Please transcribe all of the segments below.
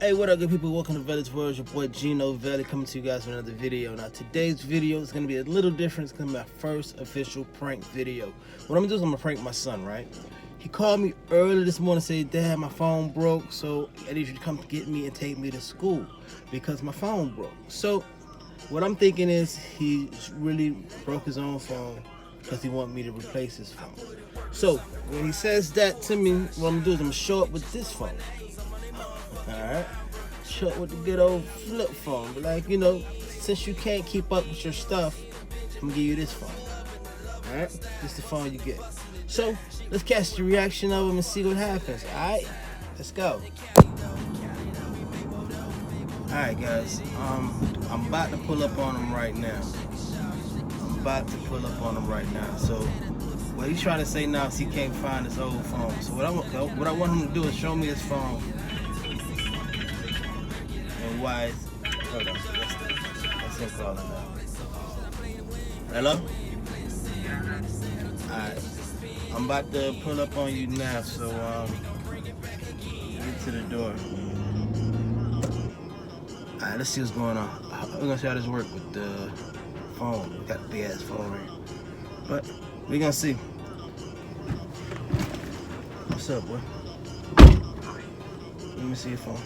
Hey, what up, good people? Welcome to Veli's World. Your boy Gino Veli coming to you guys with another video. Now, today's video is going to be a little different. It's going to be my first official prank video. What I'm going to do is I'm going to prank my son, right? He called me early this morning and said, Dad, my phone broke, so I need you to come get me and take me to school because my phone broke. So, what I'm thinking is he really broke his own phone because he wanted me to replace his phone. So, when he says that to me, what I'm going to do is I'm going to show up with this phone. Alright, show up with the good old flip phone. But like, you know, since you can't keep up with your stuff, I'm gonna give you this phone. Alright, this is the phone you get. So, let's catch the reaction of him and see what happens. Alright, let's go. Alright guys, I'm about to pull up on him right now. So, what he's trying to say now is he can't find his old phone. So what I want him to do is show me his phone. And why? Hold on. That's him calling now. Hello? Alright. I'm about to pull up on you now, so get to the door. Alright, let's see what's going on. We're gonna see how this works with the phone. We got the big ass phone right here. But we're gonna see. What's up, boy? Let me see your phone.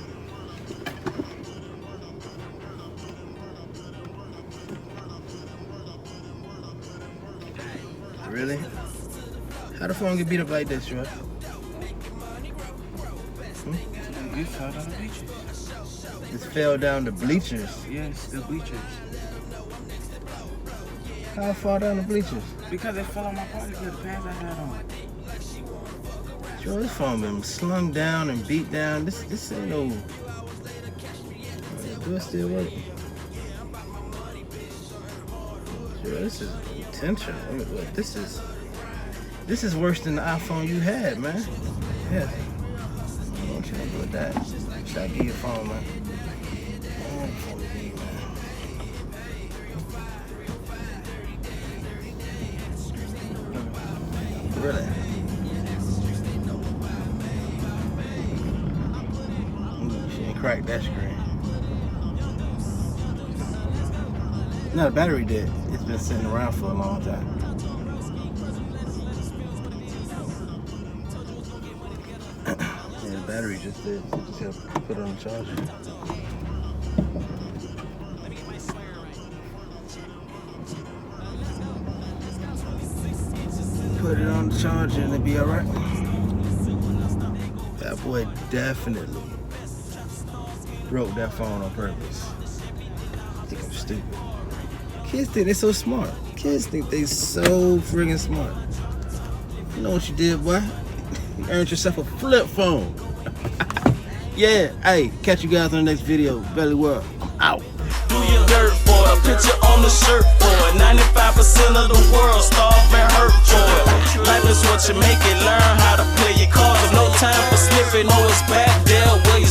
Really? How the phone get beat up like this, right? It fell down the bleachers. It fell down the bleachers? Yes, the bleachers. How it fall down the bleachers? Because it fell on my party with the pants I had on. Yo, this phone been slung down and beat down. This ain't no... Do it still work? Yo, this is intentional. I mean, look, this is worse than the iPhone you had, man. Yeah. I don't want you to do with that. Should I give you a phone, man? I want a phone to give you, man. Really? She ain't cracked that screen. No, the battery did. It's been sitting around for a long time. Yeah, the battery just did. Just gotta put it on the charger. Put it on the charger and it'll be alright. That boy definitely broke that phone on purpose. I think I'm stupid. Kids think they're so smart. Kids think they so friggin' smart. You know what you did, boy? You earned yourself a flip phone. Yeah, hey, catch you guys on the next video. Veli World, I'm out. Do your dirt for it, picture on the shirt for it. 95% of the world starve and hurt for it. Life is what you make it, learn how to play your cards. No time for slipping, always back there where you